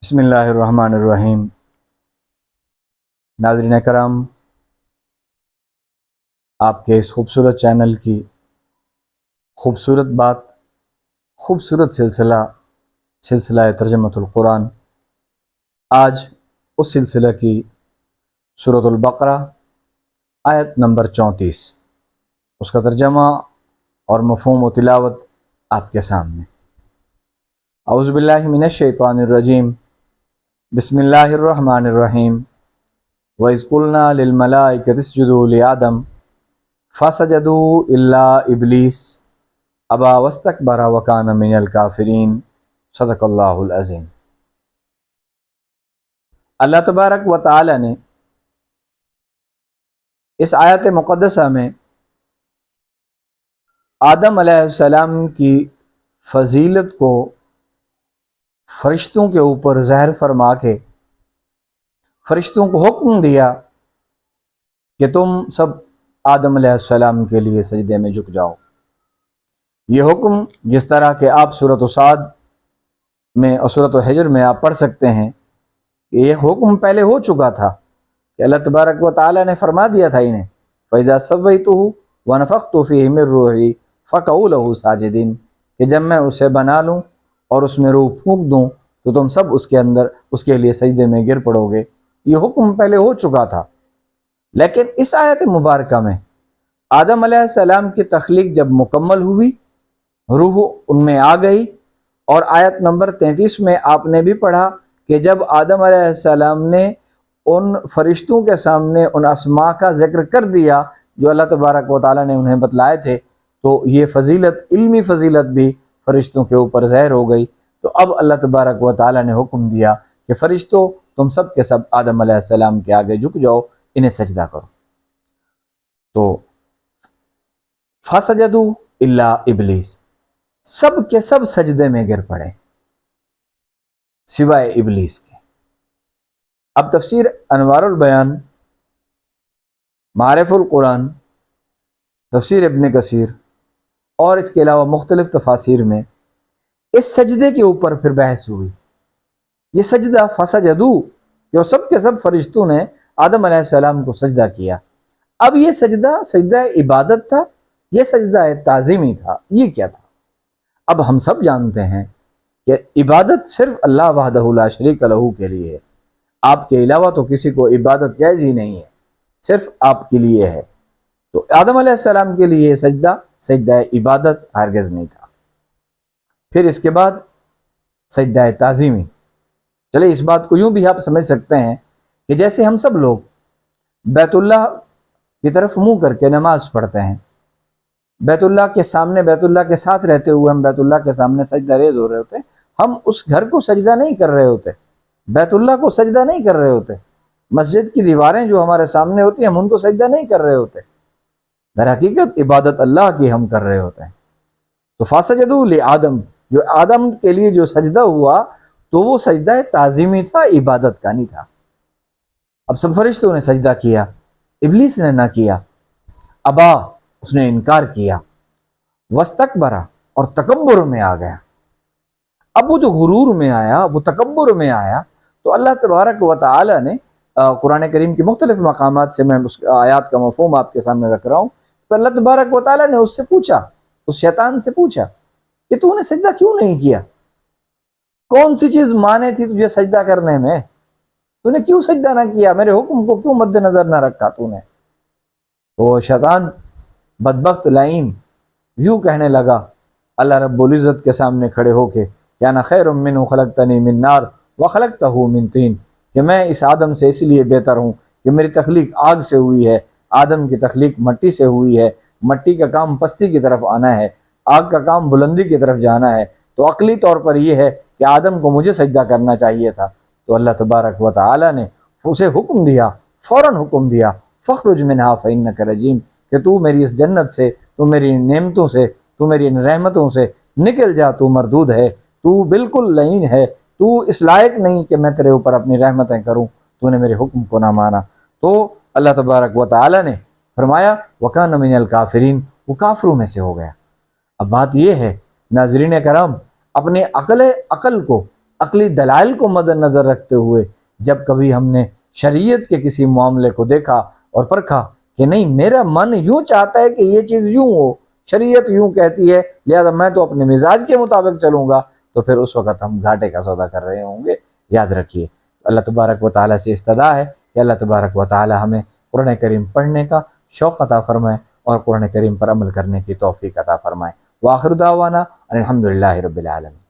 بسم اللہ الرحمن الرحیم۔ ناظرین کرام، آپ کے اس خوبصورت چینل کی خوبصورت بات، خوبصورت سلسلہ ترجمۃ القرآن، آج اس سلسلہ کی سورۃ البقرہ آیت نمبر 34، اس کا ترجمہ اور مفہوم و تلاوت آپ کے سامنے۔ اعوذ باللہ من الشیطان الرجیم، بسم اللہ الرحمن الرحیم۔ وَإِذْ قُلْنَا لِلْمَلَائِكَةِ اسْجُدُوا لِآدَمَ فَسَجَدُوا إِلَّا إِبْلِيسَ أَبَى وَاسْتَكْبَرَ وَكَانَ مِنَ الْكَافِرِينَ۔ صدق اللہ العظیم۔ اللہ تبارک و تعالی نے اس آیت مقدسہ میں آدم علیہ السلام کی فضیلت کو فرشتوں کے اوپر ظاہر فرما کے فرشتوں کو حکم دیا کہ تم سب آدم علیہ السلام کے لیے سجدے میں جھک جاؤ۔ یہ حکم جس طرح کہ آپ سورۃ صاد میں اور سورۃ حجر میں آپ پڑھ سکتے ہیں، یہ حکم پہلے ہو چکا تھا کہ اللہ تبارک و تعالی نے فرما دیا تھا انہیں، فَإِذَا سَوَّيْتُهُ وَنَفَخْتُ فِيهِ مِن رُّوحِي فَقَعُوا لَهُ سَاجِدِينَ، کہ جب میں اسے بنا لوں اور اس میں روح پھونک دوں تو تم سب اس کے اندر اس کے لیے سجدے میں گر پڑو گے۔ یہ حکم پہلے ہو چکا تھا، لیکن اس آیت مبارکہ میں آدم علیہ السلام کی تخلیق جب مکمل ہوئی، روح ان میں آ گئی، اور آیت نمبر 33 میں آپ نے بھی پڑھا کہ جب آدم علیہ السلام نے ان فرشتوں کے سامنے ان اسماء کا ذکر کر دیا جو اللہ تبارک و تعالیٰ نے انہیں بتلائے تھے، تو یہ فضیلت، علمی فضیلت بھی فرشتوں کے اوپر ظاہر ہو گئی۔ تو اب اللہ تبارک و تعالیٰ نے حکم دیا کہ فرشتوں تم سب کے سب آدم علیہ السلام کے آگے جھک جاؤ، انہیں سجدہ کرو۔ تو فَسَجَدُوا إِلَّا إِبْلِيسَ، سب کے سب سجدے میں گر پڑے سوائے ابلیس کے۔ اب تفسیر انوار البیان، معارف القرآن، تفسیر ابن کثیر اور اس کے علاوہ مختلف تفاسیر میں اس سجدے کے اوپر پھر بحث ہوئی۔ یہ سجدہ فسجدوا، جو سب کے سب فرشتوں نے آدم علیہ السلام کو سجدہ کیا، اب یہ سجدہ عبادت تھا، یہ سجدہ تعظیمی تھا، یہ کیا تھا؟ اب ہم سب جانتے ہیں کہ عبادت صرف اللہ وحدہ لا شریک لہ کے لیے ہے، آپ کے علاوہ تو کسی کو عبادت جائز ہی نہیں ہے، صرف آپ کے لیے ہے۔ تو آدم علیہ السلام کے لیے سجدہ عبادت ہرگز نہیں تھا۔ پھر اس کے بعد سجدہ تعظیمی، چلے اس بات کو یوں بھی آپ سمجھ سکتے ہیں کہ جیسے ہم سب لوگ بیت اللہ کی طرف منہ کر کے نماز پڑھتے ہیں، بیت اللہ کے سامنے، بیت اللہ کے ساتھ رہتے ہوئے ہم بیت اللہ کے سامنے سجدہ ریز ہو رہے ہوتے ہیں، ہم اس گھر کو سجدہ نہیں کر رہے ہوتے، بیت اللہ کو سجدہ نہیں کر رہے ہوتے، مسجد کی دیواریں جو ہمارے سامنے ہوتی ہیں ہم ان کو سجدہ نہیں کر رہے ہوتے، در حقیقت عبادت اللہ کی ہم کر رہے ہوتے ہیں۔ تو فَسَجَدُوا لِآدَمَ، جو آدم کے لیے جو سجدہ ہوا تو وہ سجدہ تعظیمی تھا، عبادت کا نہیں تھا۔ اب سب فرشتوں نے سجدہ کیا، ابلیس نے نہ کیا، ابا، اس نے انکار کیا، وَاسْتَكْبَرَ، اور تکبر میں آ گیا۔ اب وہ جو غرور میں آیا، وہ تکبر میں آیا، تو اللہ تبارک و تعالی نے قرآن کریم کی مختلف مقامات سے میں اس آیات کا مفہوم آپ کے سامنے رکھ رہا ہوں، تو اللہ تبارک و تعالی نے اس سے پوچھا، اس شیطان سے پوچھا کہ تو نے سجدہ کیوں نہیں کیا؟ کون سی چیز مانے تھی تجھے سجدہ کرنے میں؟ تو نے کیوں سجدہ نہ کیا؟ میرے حکم کو کیوں مد نظر نہ رکھا تو نے؟ تو شیطان بدبخت لعین یوں کہنے لگا اللہ رب العزت کے سامنے کھڑے ہو کے کہ انا خیر منہ خلقتنی من نار وخلقتہ من طین، کہ میں اس آدم سے اس لیے بہتر ہوں کہ میری تخلیق آگ سے ہوئی ہے، آدم کی تخلیق مٹی سے ہوئی ہے، مٹی کا کام پستی کی طرف آنا ہے، آگ کا کام بلندی کی طرف جانا ہے، تو عقلی طور پر یہ ہے کہ آدم کو مجھے سجدہ کرنا چاہیے تھا۔ تو اللہ تبارک و تعالی نے اسے حکم دیا، فوراً حکم دیا، فخرج منہا فإنک رجیم، کہ تو میری اس جنت سے، تو میری نعمتوں سے، تو میری ان رحمتوں سے نکل جا، تو مردود ہے، تو بالکل لعین ہے، تو اس لائق نہیں کہ میں تیرے اوپر اپنی رحمتیں کروں، تو نے میرے حکم کو نہ مانا۔ تو اللہ تبارک و تعالی نے فرمایا وَكَانَ مِنَ الْكَافِرِينَ، وہ کافروں میں سے ہو گیا۔ اب بات یہ ہے ناظرین کرام، اپنے عقل کو عقلی دلائل کو مد نظر رکھتے ہوئے جب کبھی ہم نے شریعت کے کسی معاملے کو دیکھا اور پرکھا کہ نہیں میرا من یوں چاہتا ہے کہ یہ چیز یوں ہو، شریعت یوں کہتی ہے، لہذا میں تو اپنے مزاج کے مطابق چلوں گا، تو پھر اس وقت ہم گھاٹے کا سودا کر رہے ہوں گے۔ یاد رکھیے اللہ تبارک و تعالیٰ سے استدعا ہے کہ اللہ تبارک و تعالیٰ ہمیں قرآن کریم پڑھنے کا شوق عطا فرمائے اور قرآن کریم پر عمل کرنے کی توفیق عطا فرمائے۔ وآخر دعوانا ان الحمد للہ رب العالمین۔